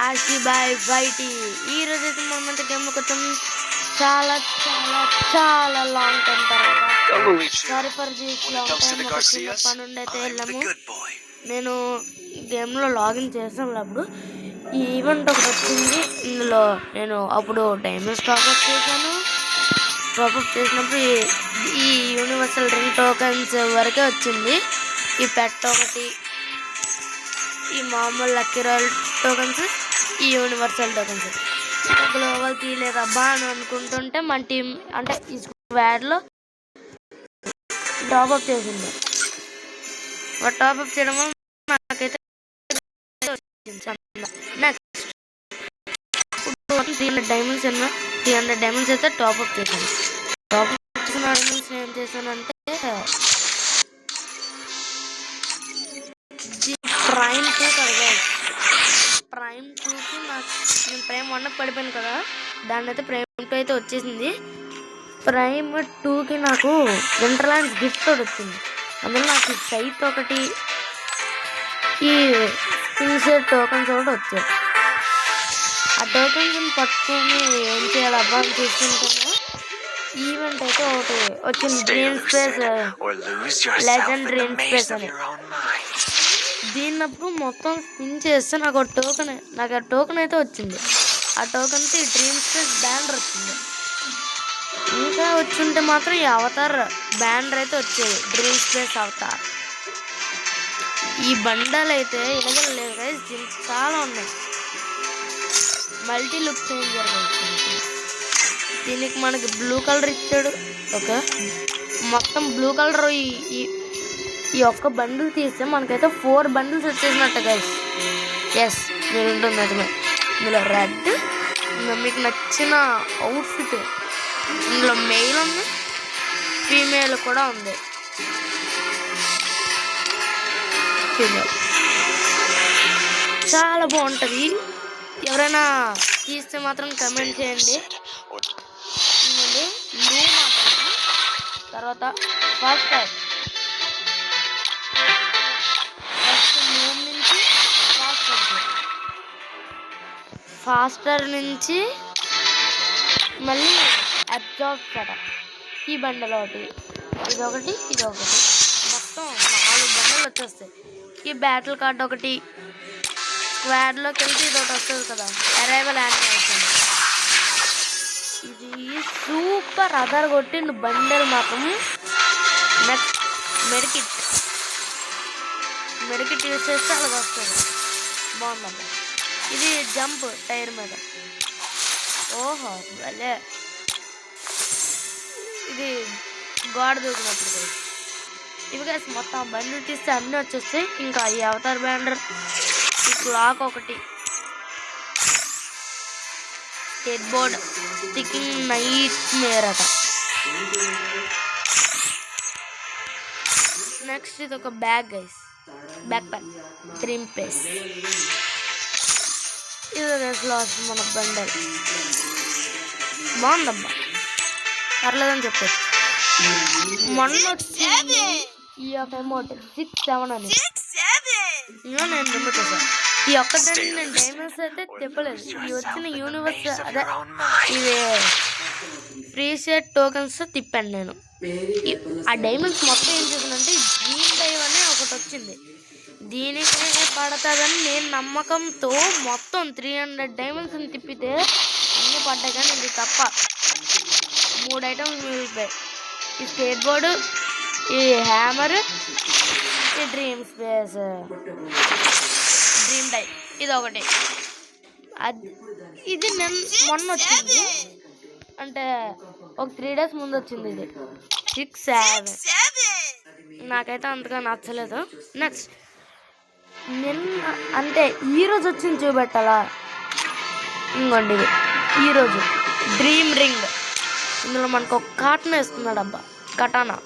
ఆషిబాయ్ baity. ఈరోజు అయితే మనమంతా గేమ్లో కొంచెం చాలా చాలా చాలా లాంగ్ టైం తర్వాత sorry for this long time ఒక చిన్న పని ఉండి అయితే వెళ్ళాము. నేను గేమ్లో లాగిన్ చేసాను. అప్పుడు ఈ ఈవెంట్ ఒకటి వచ్చింది. ఇందులో నేను అప్పుడు డైమండ్స్ టాప్అప్ చేశాను. టాప్అప్ చేసినప్పుడు ఈ యూనివర్సల్ రింగ్ టోకెన్స్ వరకే వచ్చింది. ఈ పెట్ ఒకటి, ఈ మామూలు లక్కీ రాయల్ టోకెన్స్, ఈ యూనివర్సల్ టోకెన్స్. గ్లోబల్ తీయలేదబ్బా అని అనుకుంటుంటే మన టీం అంటే ఈ స్క్వాడ్లో టాప్అప్ చేసింది. టాప్అప్ చేయడం వల్ల నాకైతే నెక్స్ట్ 300 డైమండ్స్ 300 డైమండ్స్ అయితే టాప్అప్ చేశాను. టాప్అప్ చేసిన డైమండ్స్ ఏం చేశానంటే ప్రైమ్ 2 కదా, ప్రైమ్ 2కి నాకు నేను ప్రైమ్ 1కి పడిపోయాను కదా, దాన్ని అయితే ప్రైమ్ 2 అయితే వచ్చేసింది. ప్రైమ్ 2కి నాకు వింటర్లాండ్స్ గిఫ్ట్ వచ్చింది. అందులో నాకు సైట్ ఒకటి, ఈ స్పిన్సెట్ టోకన్స్ ఒకటి వచ్చాయి. ఆ టోకన్స్ పట్టుకొని ఏం చేయాలి అబ్బా అని చూస్తుంటాను. ఈవెంట్ అయితే ఒకటి వచ్చింది, dream space legend dream space అని. దీన్నప్పుడు మొత్తం స్పిన్ చేస్తే నాకు ఆ టోకెన్ అయితే వచ్చింది. ఆ టోకెన్కి డ్రీమ్ స్పేస్ బ్యానర్ వచ్చింది. ఇంకా వచ్చుంటే మాత్రం ఈ అవతార్ బ్యానర్ అయితే వచ్చేది, డ్రీమ్ స్పేస్ అవతార్. ఈ బండలు అయితే ఇలాగ లేవు గైస్, దీనికి చాలా ఉన్నాయి. మల్టీ లుక్ చేంజర్ దీనికి మనకి బ్లూ కలర్ ఇచ్చాడు. ఓకే, మొత్తం బ్లూ కలర్. ఈ ఒక్క బండిల్ తీస్తే మనకైతే 4 బండిల్స్ వచ్చేసినట్టు గైస్. ఎస్, మీరు ఉంటుంది నిజమే. ఇందులో రెడ్, మీకు నచ్చిన అవుట్ఫిట్, ఇందులో మెయిల్ ఉంది, ఫీమేల్ కూడా ఉంది. చాలా బాగుంటుంది. ఎవరైనా తీస్తే మాత్రం కమెంట్ చేయండి. తర్వాత ఫాస్టర్ నుంచి మళ్ళీ అబ్జార్బ్ కదా, ఈ బండలు ఒకటి, ఇదొకటి, మొత్తం 4 బండలు వచ్చేస్తాయి. ఈ బ్యాటిల్ కార్డ్ ఒకటి, స్క్వాడ్లోకి వెళ్తే ఇది ఒకటి వస్తుంది కదా, అరైవల్ యానిమేషన్. ఇది సూపర్ అదర్ కొట్టిండు బండలు మాత్రం. నెక్స్ట్ మెడికిట్ యూజ్ చేస్తే అలాగ వస్తుంది, బాగుందమ్మా. ఇది జంప్ టైర్ మీద, ఓహో భలే. ఇది గోడ దూకినప్పుడు ఇవి కాదు, మొత్తం బండ్లు తీస్తే అన్నీ వచ్చేస్తాయి. ఇంకా ఈ అవతార్ బ్యాండర్, ఈ క్లాక్ ఒకటి, skateboard, sticking nightmare అట. నెక్స్ట్ ఇది ఒక bag guys, backpack dream place. ఇది గైస్ లాస్ట్ మన బండల్, బాగుందబ్బా, పర్లేదని చెప్పచ్చు. మొన్న వచ్చింది ఈ యొక్క అమౌంట్ 6-7 అని, నేను రిమోట్ చేశాను. ఈ ఒక్కదాన్ని నేను డైమండ్స్ అయితే తిప్పలేదు. ఈ వచ్చిన యూనివర్స్ అదే ఇవి ఫ్రీ షేర్ టోకెన్స్ తిప్పాను నేను. ఆ డైమండ్స్ మొత్తం ఏం చేసిందంటే డ్రీమ్ డైవ్ అని ఒకటి వచ్చింది. దీనికి పడుతుందని నేను నమ్మకంతో మొత్తం 300 డైమండ్స్ని తిప్పితే అన్నీ పడ్డాయి. కానీ ఇది తప్ప 3 ఐటమ్స్ మిగిలిపోయాయి. ఈ స్కేట్ బోర్డు, ఈ హ్యామర్, ఈ డ్రీమ్ స్పేస్ డ్రీమ్ డై, ఇది ఒకటి. ఇది మొన్న వచ్చింది, అంటే ఒక 3 days ముందు వచ్చింది. ఇది 6-7 నాకైతే అంతగా నచ్చలేదు. నెక్స్ట్ నిన్న అంటే ఈరోజు వచ్చింది చూపెట్టాలా, ఇంకోండి ఇది ఈరోజు డ్రీమ్ రింగ్. ఇందులో మనకు ఒక కాటన్ వేస్తున్నాడు అబ్బా, కటానా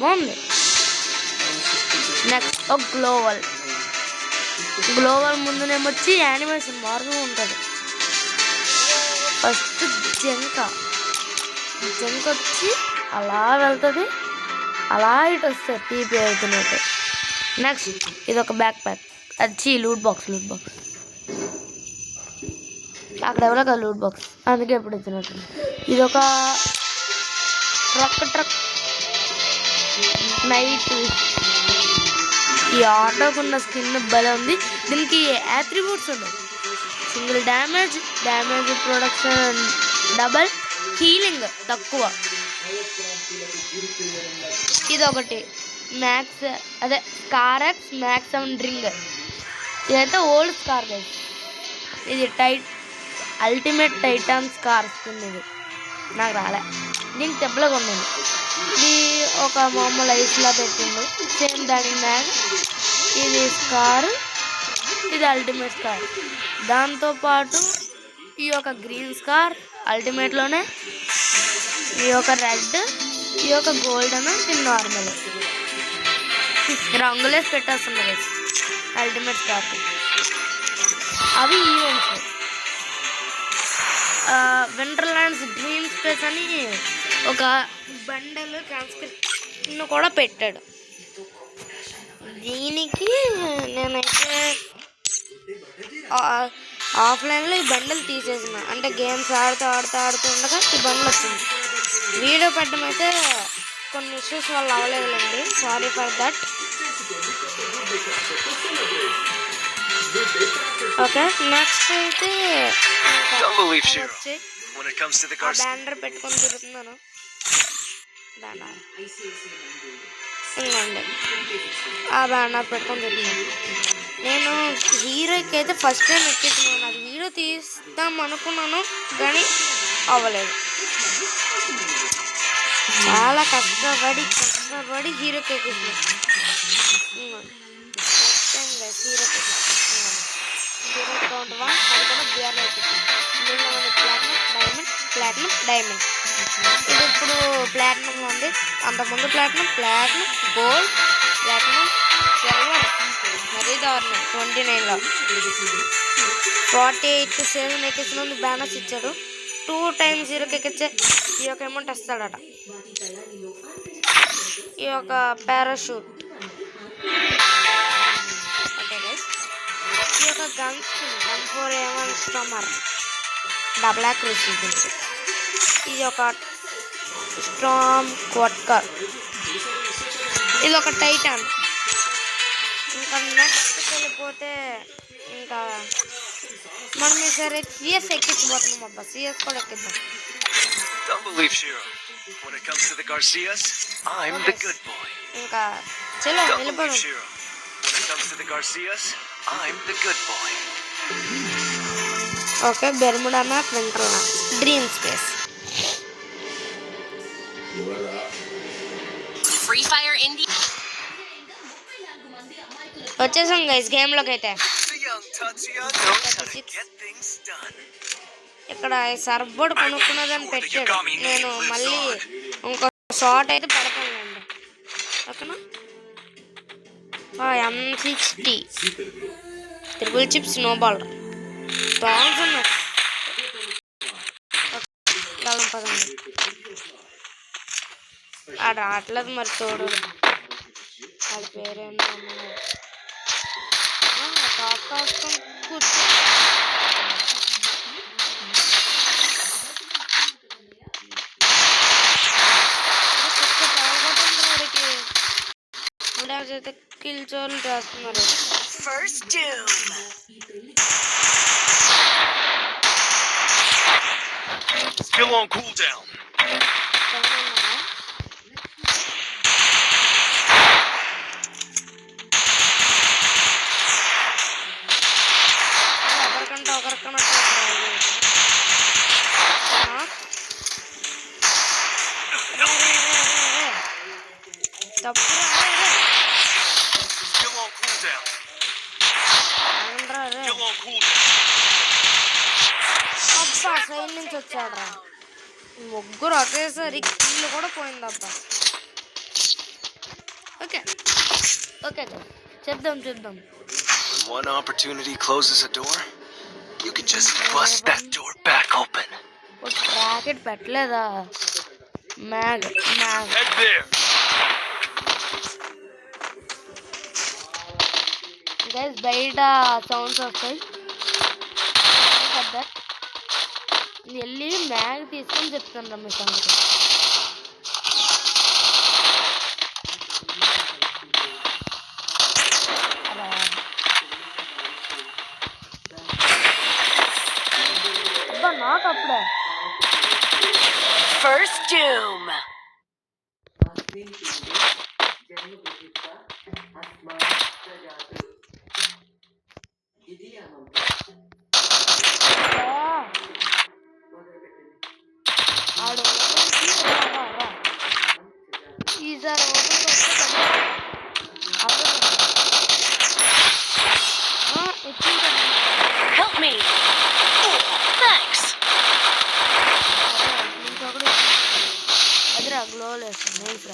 బాగుంది. నెక్స్ట్ ఒక గ్లోవల్ ముందునేమొచ్చి యానిమేషన్ మారుతూ ఉంటుంది. ఫస్ట్ జంక వచ్చి అలా వెళ్తుంది, అలా ఇటు వస్తుంది టీపీ అవుతున్నట్టు. నెక్స్ట్ ఇది ఒక బ్యాక్ ప్యాక్, అది లూట్ బాక్స్. అక్కడ ఎవరో కదా లూట్ బాక్స్, అందుకే ఎప్పుడు ఇచ్చినట్టు. ఇది ఒక ట్రక్ నైట్. ఈ ఆటోకున్న స్కిన్ భలే ఉంది. దీనికి యాట్రిబ్యూట్స్ ఉన్నాయి. Single damage production double, healing తక్కువ. ఇది ఒకటి మ్యాక్స్, అదే స్కారెక్స్ మ్యాక్స్ 7 రింగ్. ఇదైతే ఓల్డ్ స్కార్ గైస్. ఇది అల్టిమేట్ టైటాన్ స్కార్ స్కిన్. ఇది నాకు రాలే, దీనికి దెబ్బలుగా ఉండేది. ఇది ఒక మామూలు ఐస్లా పెట్టిండు, సేమ్ దానికి మ్యాగ్. ఇది స్కార్, ఇది అల్టిమేట్ స్కార్. దాంతోపాటు ఈ యొక్క గ్రీన్ స్కార్ అల్టిమేట్లోనే, ఈ యొక్క రెడ్, ఈ యొక్క గోల్డెన్, ఇది నార్మల్. రంగులేసి పెట్టేస్తున్నారు అల్టిమేట్ స్కార్. అవి ఈవెంట్స్. వింటర్లాండ్స్ డ్రీమ్ స్పేస్ అని ఒక బండల్ ట్రాన్స్క్రిప్షన్ కూడా పెట్టాడు. దీనికి నేనైతే ఆఫ్లైన్లో ఈ బండలు తీసేసిన, అంటే గేమ్స్ ఆడుతూ ఉండగా ఈ బండలు వచ్చింది. వీడియో పెట్టడం అయితే కొన్ని ఇష్యూస్ వల్ల అవ్వలేదులేండి, sorry for that. Okay, next అయితే బ్యానర్ పెట్టుకొని తిరుగుతున్నాను. ఆ బ్యానర్ పెట్టుకొని తిరుగుతున్నాను. నేను హీరోకి అయితే ఫస్ట్ టైం ఎక్కించుకున్నాను. అది వీడియో తీస్తాం అనుకున్నాను కానీ అవ్వలేదు. చాలా కష్టపడి హీరోకి ఎక్కించుకున్నాను. హీరో కౌంట్ 1, అది కూడా బిఆర్లో ఎక్కించుకున్నాను. Platinum diamond. ఇది ఇప్పుడు ప్లాటినం ఉంది, అంతకుముందు ప్లాటినం, గోల్డ్, ప్లాటినం, సిల్వర్. మరీ దారుణం. 29లో 48 సీజన్ ఎక్కించినందుకు బ్యానర్స్ ఇచ్చాడు. 2 times హీరోకి ఎక్కించే ఈ యొక్క అమౌంట్ వస్తాడట. ఈ యొక్క పారాషూట్. ఓకే గైస్, ఈ యొక్క గన్ స్కిన్ 141 స్టమర్ డబుల్ యాక్యూరసీ. ఇది ఒక స్ట్రామ్ క్వాడ్కర్. ఇది ఒక టైటాన్. ఇంకా నెక్స్ట్కి వెళ్ళిపోతే ఇంకా మనం ఈసారి సిఎస్ ఎక్కించబోతున్నాం. అబ్బా, సిఎస్ కూడా ఎక్కిద్దాం. ఇంకా చలో వెళ్ళిపోదాం. Okay, Bermuda map, Winterland dream space. వచ్చేసాం గైస్ గేమ్లోకి. అయితే ఇక్కడ సర్బోర్డ్ కొనుక్కున్నదని పెట్టాడు. నేను మళ్ళీ ఇంకో షార్ట్ అయితే పెడతానండి. ఓకేనా? M60 triple chip snowball 1000. పదండి. ఆడ రావట్లేదు మరి తోడు. అది పేరేంటో టాప్ కాసుకొని కూర్చో. అయితే కిల్ చోర్లు చేస్తున్నారు. Still on cooldown. అబ్బా, సైడ్ నుంచి వచ్చాడ్రా. ముగ్గురు ఒకేసారి కిల్లు కూడా పోయిందబ్బా. ఓకే చెప్దాం. One opportunity closes a door. You can just bust that door back open. Bracket పెట్టలేదా? మ్యాగ్. Head there. గైస్ బయట సౌండ్స్ వస్తాయి. వెళ్ళి మ్యాగ్ తీసుకొని చెప్తాను రా మీ సంగతి. అబ్బా నాకు అప్పుడే First Doom. ఆడు ఈసారి Help me. Thanks. అదిరా గ్లోల్ వేస్తుంది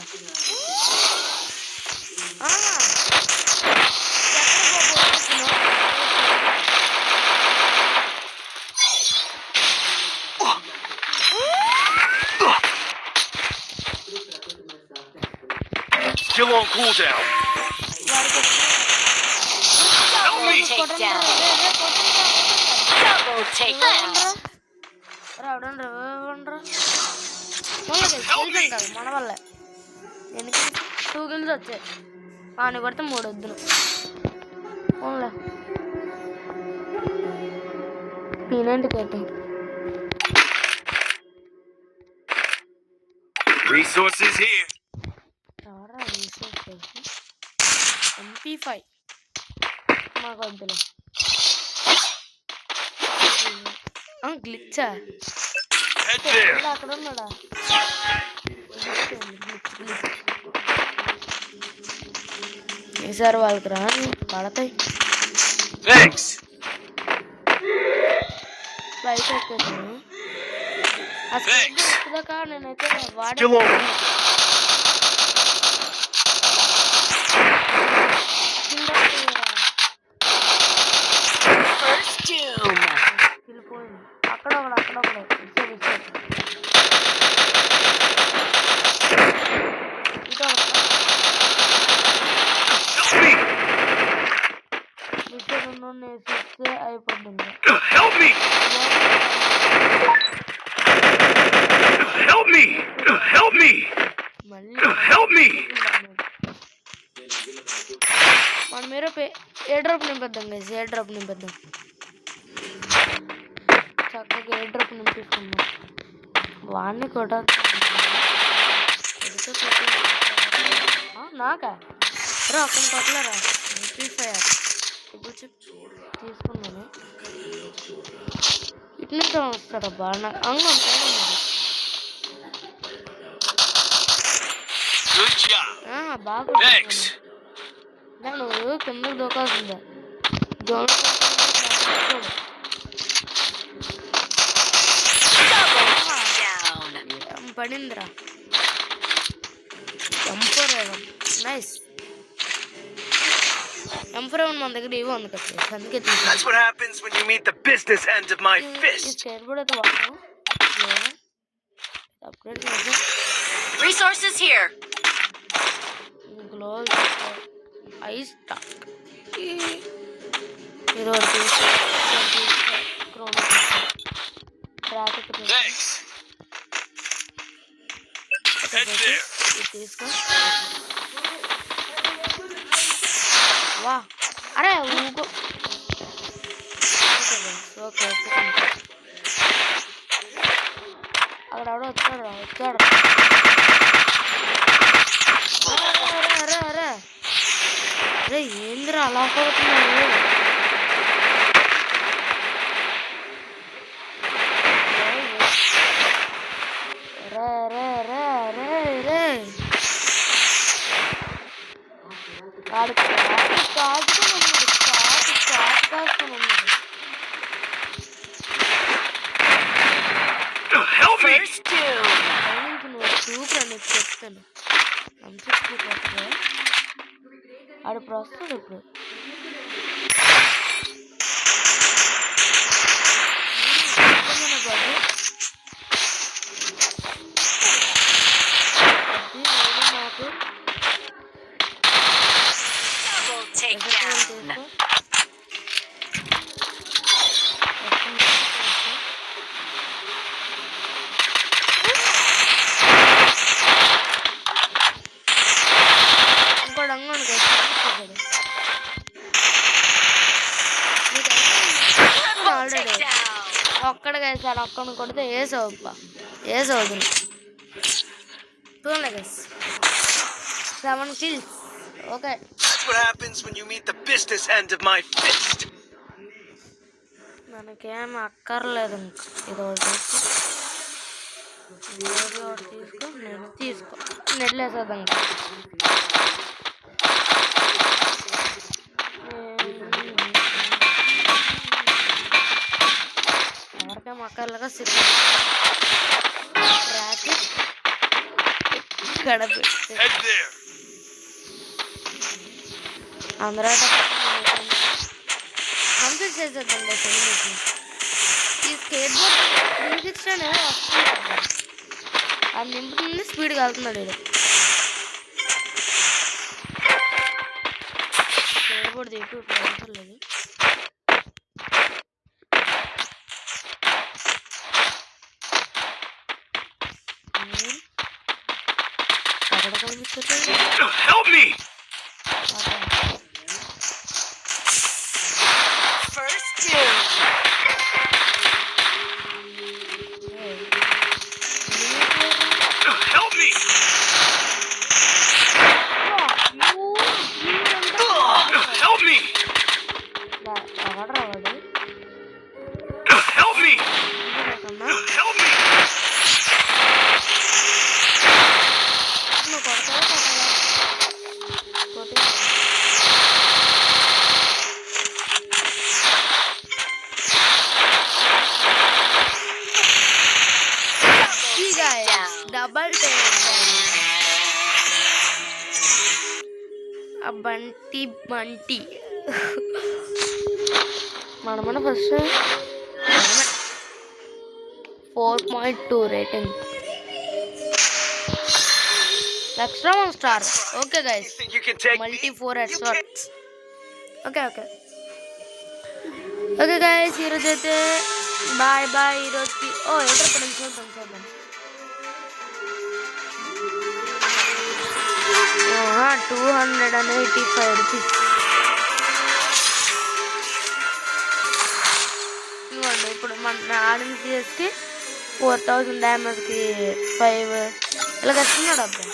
Still on cooldown. Double takedown. Double takedown. కాదు మన వల్ల ఎందుకు 2 గిల్స్ వచ్చాయి అని కొడితే 3 వద్దును ఓన్లే నేనేంటికైతే Resources here. MP5 మాకు వద్దులే గ్లిచ్చా Head there. అక్కడ ఉన్నాడా ఈసారి వాళ్ళకి రాని పడతాయి. Thanks. బయట ఎక్కేసాను అసలు నేనైతే వాడే Still on. First Doom. అక్కడ ఒకడు అయిపోతుంది. Help me. Help me. Help me. మళ్ళీ Help me. మన మీద ఏ డ్రాప్ నింపేద్దాం గైస్ ఏ డ్రాప్ నింపేద్దాం చక్కగా ఏ డ్రాప్ నింపిస్తున్నాం వాడిని కూడా నాకా రా అక్కడ కొట్టలేరా ఫైర్ ఇప్పుడు తీసుకున్నాను ఇట్లా వస్తాడబ్బా నాకు అంగం Good job. బాగా Thanks. నువ్వు కిందకు దూకాల్సిందే పడిందిరా ఎంపరేవన్ నైస్ ఎంపరేవన్ మన దగ్గర ఇవి ఉంది కదా అందుకే That's what happens when you meet the business end of my fist. Skateboard అయితే వాడతాం అప్గ్రేడ్ చేద్దాం Resources here. Glow ice talk ఈరోజు ట్రాఫిక్ Thanks. Head there. తీసుకో వా అరే ఊగో ఓకే అక్కడ వచ్చాడు అరే అరే అరే ఏందిరా అలా పోతున్నారు వాడు కాసుకుని ఉన్నాడు Help me. First Doom. నువ్వు సూపర్ అని చెప్తాను అంతే ఆడు ఇప్పుడు వస్తాడు ఇప్పుడు నాకు Double takedown. Already Takedown. ఒక్కడ గైసాడు అక్కడ కొడితే వేసవుబ్బా వేసవుతుంది చూడండి guys 7 kills okay That's what happens when you meet the business end of my fist. మనకేం అక్కర్లేదు ఇంకా ఇది ఒకటి తీసుకో నేను తీసుకో నెట్లేసేద్దాం ఇంకా ఎవరికేం అక్కర్లేగా సిద్ధం ట్రాఫిక్ ఇక్కడ పెట్టి Head there. అందరూ కంప్లీట్ చేసేద్దాం సెమినేషన్ ఈ స్కేట్ బోర్డ్ 360 అనేది వస్తుంది అది నింపుతుంది స్పీడ్గా వెళ్తున్నాడు ఇది స్కేట్ బోర్డ్ దిగు ఇప్పుడు అవసరం లేదు ఎక్కడ కనిపించట్లేదు Help me. First doom. Help me. Help me. ఎవడరావాడు Help me. Help me. నువ్వు కొడతావా కొట్టాలా డబల్ బంటి బంటి మనమన first 4.2 rating extra 1 star okay guys Think you can take multi me? 4 head shots okay okay okay guys ఈరోజు అయితే bye bye ఈరోజుకి ఓ ఎక్కడ చూద్దాం 285 rupees ఇవ్వండి ఇప్పుడు మన ఆడిన సిఎస్కి 4000 డ్యామేజ్కి 5 ఇలా వస్తున్నాడు అబ్బాయి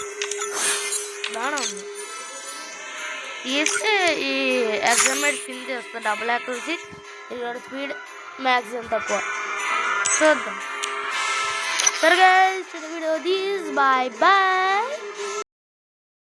బాగానే ఉంది తీస్తే ఈ ఎగ్జామేట్ స్కిన్ చేస్తా డబుల్ యాక్యూరసీ ఇది స్పీడ్ మ్యాక్సిమం తక్కువ చూద్దాం సరే guys video this bye bye